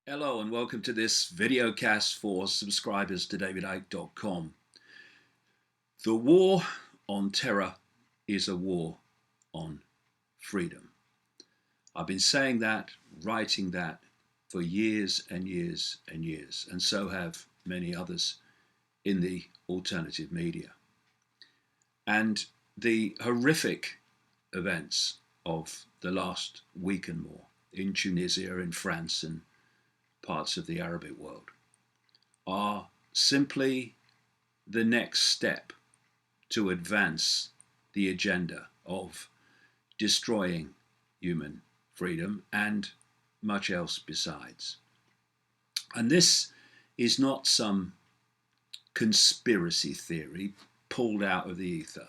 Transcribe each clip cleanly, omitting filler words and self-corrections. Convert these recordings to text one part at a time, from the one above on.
Hello and welcome to this videocast for subscribers to davidicke.com. The war on terror is a war on freedom. I've been saying that, writing that for years and years and years, and so have many others in the alternative media. And the horrific events of the last week and more in Tunisia, in France, and parts of the Arabic world are simply the next step to advance the agenda of destroying human freedom and much else besides. And this is not some conspiracy theory pulled out of the ether.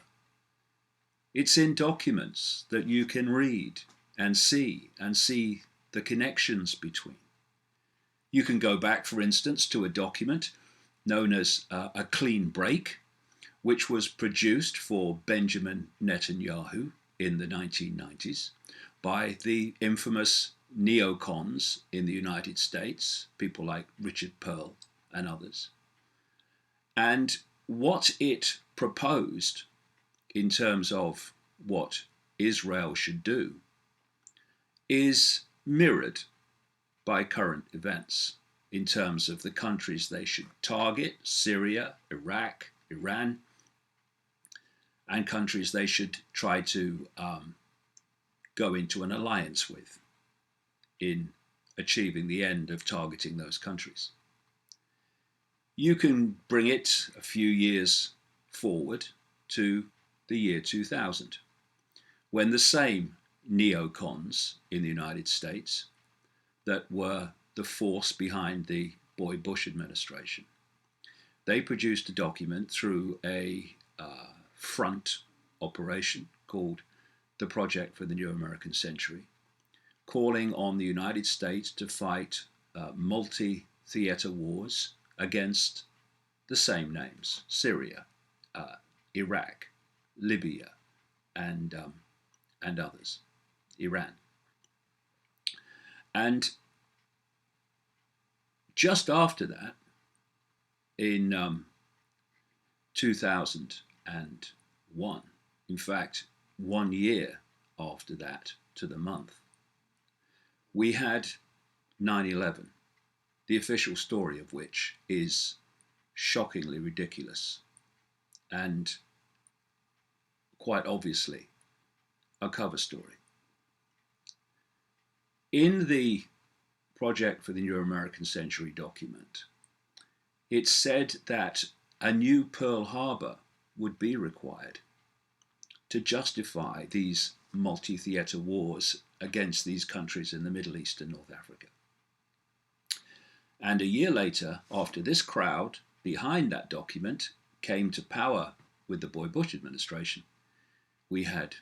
It's in documents that you can read and see the connections between. You can go back, for instance, to a document known as a clean break, which was produced for Benjamin Netanyahu in the 1990s by the infamous neocons in the United States, people like Richard Perle and others. And what it proposed in terms of what Israel should do is mirrored by current events in terms of the countries they should target: Syria, Iraq, Iran, and countries they should try to go into an alliance with in achieving the end of targeting those countries. You can bring it a few years forward to the year 2000, when the same neocons in the United States that were the force behind the Boy Bush administration, they produced a document through a front operation called the Project for the New American Century, calling on the United States to fight multi-theater wars against the same names: Syria, Iraq, Libya, and others, Iran. And just after that, in 2001, in fact, 1 year after that to the month, we had 9/11, the official story of which is shockingly ridiculous and quite obviously a cover story. In the Project for the New American Century document, it said that a new Pearl Harbor would be required to justify these multi-theater wars against these countries in the Middle East and North Africa. And a year later, after this crowd behind that document came to power with the Boy Bush administration, we had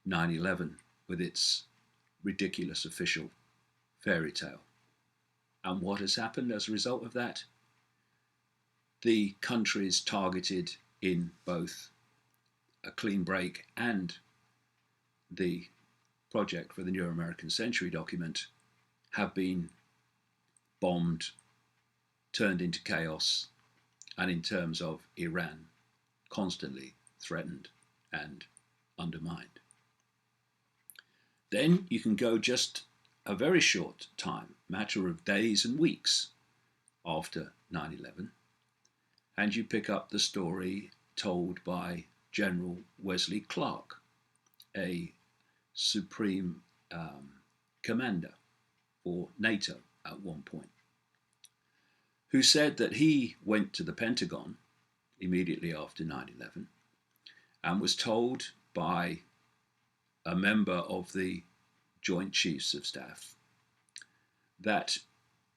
9/11 with its ridiculous official fairy tale. And what has happened as a result of that? The countries targeted in both a clean break and the Project for the New American Century document have been bombed, turned into chaos, and in terms of Iran, constantly threatened and undermined. Then you can go just a very short time, matter of days and weeks after 9/11, and you pick up the story told by General Wesley Clark, a supreme commander for NATO at one point, who said that he went to the Pentagon immediately after 9/11 and was told by a member of the Joint Chiefs of Staff that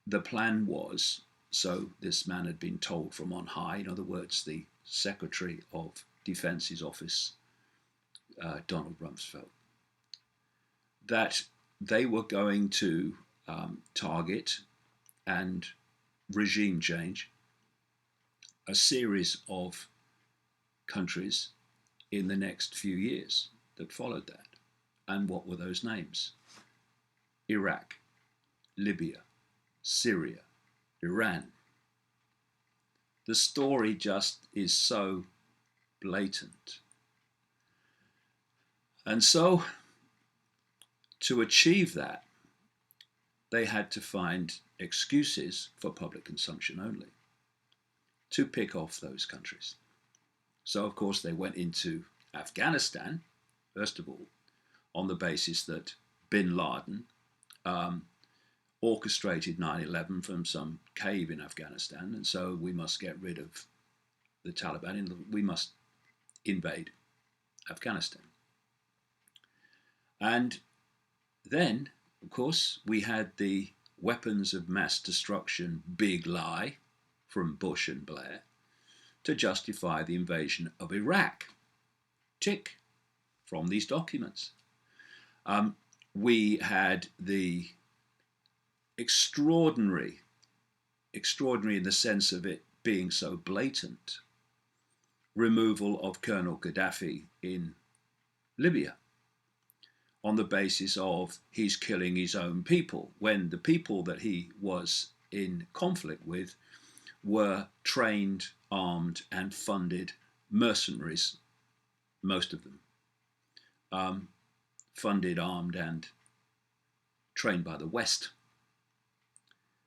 the plan was, so this man had been told from on high, in other words, the Secretary of Defense's office, Donald Rumsfeld, that they were going to target and regime change a series of countries in the next few years that followed that. And what were those names? Iraq, Libya, Syria, Iran. The story just is so blatant. And so, to achieve that, they had to find excuses for public consumption only to pick off those countries. So, of course, they went into Afghanistan, first of all, on the basis that bin Laden orchestrated 9/11 from some cave in Afghanistan, and so we must get rid of the Taliban, and we must invade Afghanistan. And then, of course, we had the weapons of mass destruction big lie from Bush and Blair to justify the invasion of Iraq. Tick, from these documents. We had the extraordinary in the sense of it being so blatant, removal of Colonel Gaddafi in Libya on the basis of he's killing his own people, when the people that he was in conflict with were trained, armed, and funded mercenaries, most of them, funded, armed, and trained by the West.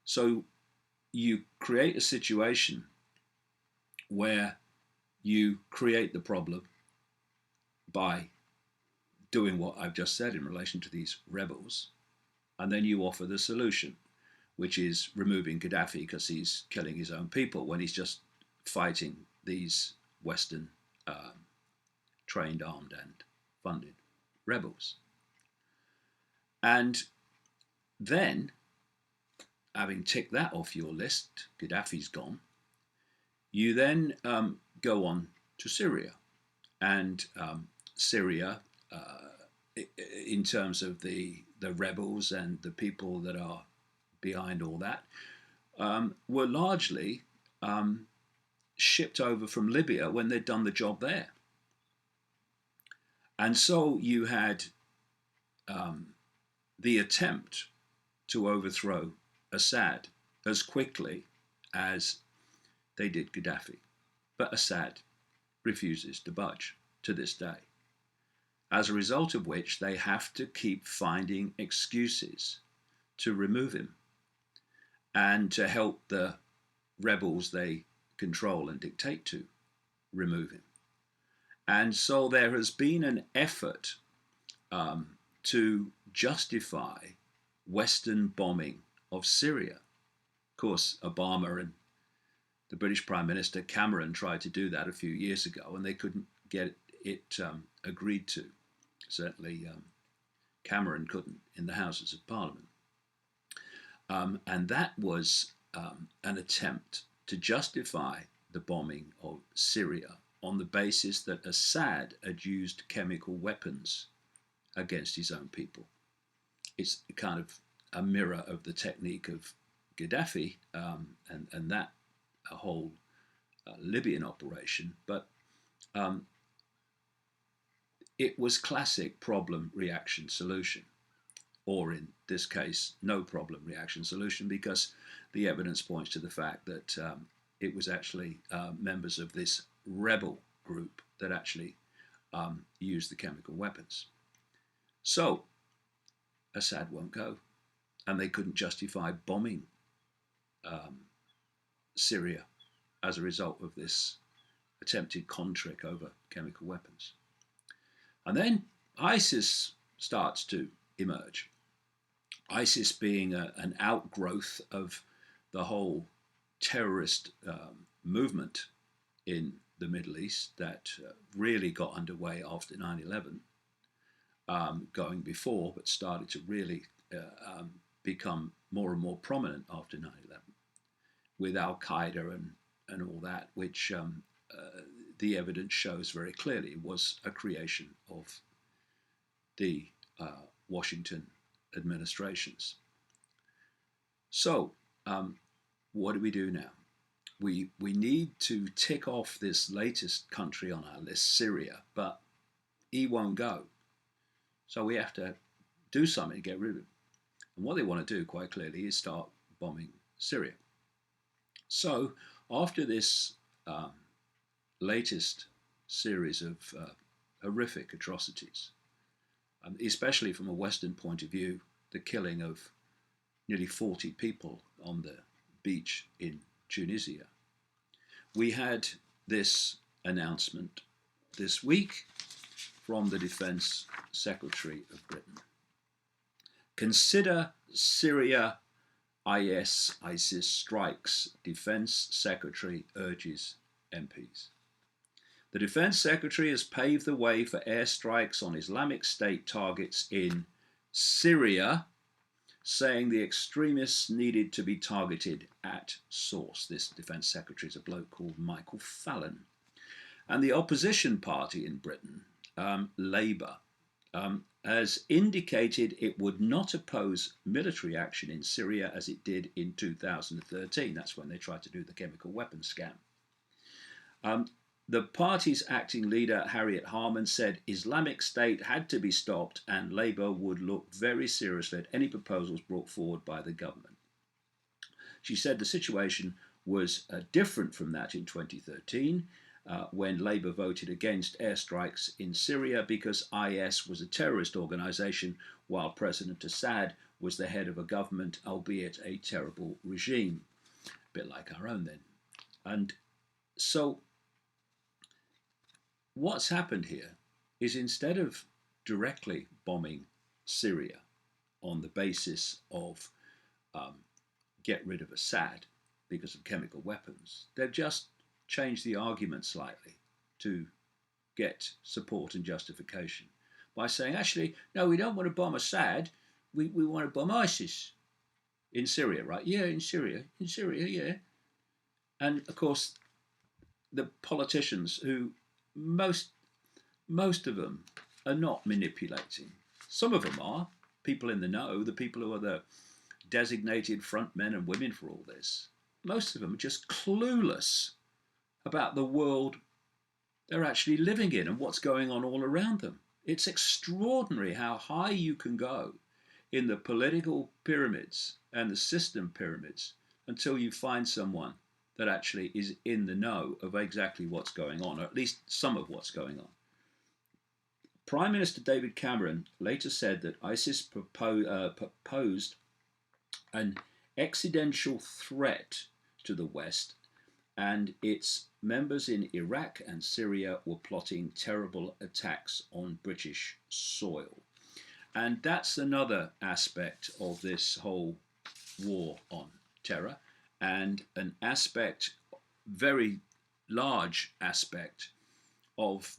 So you create a situation where you create the problem by doing what I've just said in relation to these rebels, and then you offer the solution, which is removing Gaddafi because he's killing his own people when he's just fighting these Western trained, armed, and funded rebels. And then, having ticked that off your list, Gaddafi's gone, you then go on to Syria. And Syria, in terms of the rebels and the people that are behind all that, were largely shipped over from Libya when they'd done the job there. And so you had the attempt to overthrow Assad as quickly as they did Gaddafi. But Assad refuses to budge to this day, as a result of which they have to keep finding excuses to remove him and to help the rebels they control and dictate to remove him. And so there has been an effort to justify Western bombing of Syria. Of course, Obama and the British Prime Minister Cameron tried to do that a few years ago, and they couldn't get it agreed to. Certainly, Cameron couldn't in the Houses of Parliament. And that was an attempt to justify the bombing of Syria on the basis that Assad had used chemical weapons against his own people. It's kind of a mirror of the technique of Gaddafi and that a whole Libyan operation, but it was classic problem, reaction, solution, or in this case, no problem, reaction, solution, because the evidence points to the fact that it was actually members of this rebel group that actually used the chemical weapons. So Assad won't go, and they couldn't justify bombing Syria as a result of this attempted con trick over chemical weapons. And then ISIS starts to emerge. ISIS being an outgrowth of the whole terrorist movement in the Middle East that really got underway after 9/11, going before, but started to really become more and more prominent after 9/11, with Al-Qaeda and all that, which the evidence shows very clearly was a creation of the Washington administrations. So what do we do now? We need to tick off this latest country on our list, Syria, but he won't go. So we have to do something to get rid of him. And what they want to do, quite clearly, is start bombing Syria. So after this latest series of horrific atrocities, especially from a Western point of view, the killing of nearly 40 people on the beach in Tunisia, we had this announcement this week from the Defense Secretary of Britain. Consider Syria ISIS strikes, Defense Secretary urges MPs. The Defense Secretary has paved the way for airstrikes on Islamic State targets in Syria, saying the extremists needed to be targeted at source. This Defense Secretary is a bloke called Michael Fallon. And the opposition party in Britain, Labour, has indicated it would not oppose military action in Syria as it did in 2013. That's when they tried to do the chemical weapons scam. The party's acting leader, Harriet Harman, said Islamic State had to be stopped and Labour would look very seriously at any proposals brought forward by the government. She said the situation was different from that in 2013, when Labour voted against airstrikes in Syria because IS was a terrorist organisation, while President Assad was the head of a government, albeit a terrible regime. A bit like our own then. And so what's happened here is, instead of directly bombing Syria on the basis of get rid of Assad because of chemical weapons, they've just changed the argument slightly to get support and justification by saying, actually, no, we don't want to bomb Assad, we want to bomb ISIS in Syria, right? Yeah, in Syria, yeah. And of course, the politicians who most of them are not manipulating. Some of them are, people in the know, the people who are the designated front men and women for all this. Most of them are just clueless about the world they're actually living in and what's going on all around them. It's extraordinary how high you can go in the political pyramids and the system pyramids until you find someone that actually is in the know of exactly what's going on, or at least some of what's going on. Prime Minister David Cameron later said that ISIS posed an existential threat to the West, and its members in Iraq and Syria were plotting terrible attacks on British soil. And that's another aspect of this whole war on terror, and an aspect, very large aspect, of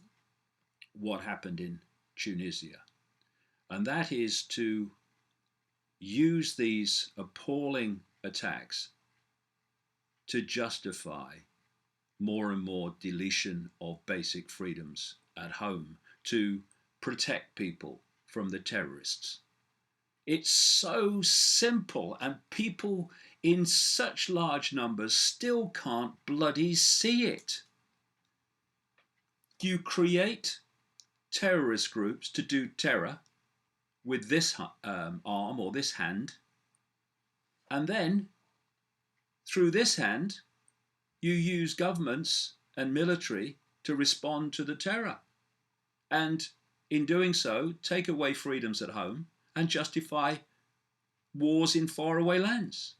what happened in Tunisia. And that is to use these appalling attacks to justify more and more deletion of basic freedoms at home, to protect people from the terrorists. It's so simple, and people in such large numbers still can't bloody see it. You create terrorist groups to do terror with this arm or this hand, and then through this hand you use governments and military to respond to the terror, and in doing so take away freedoms at home and justify wars in faraway lands.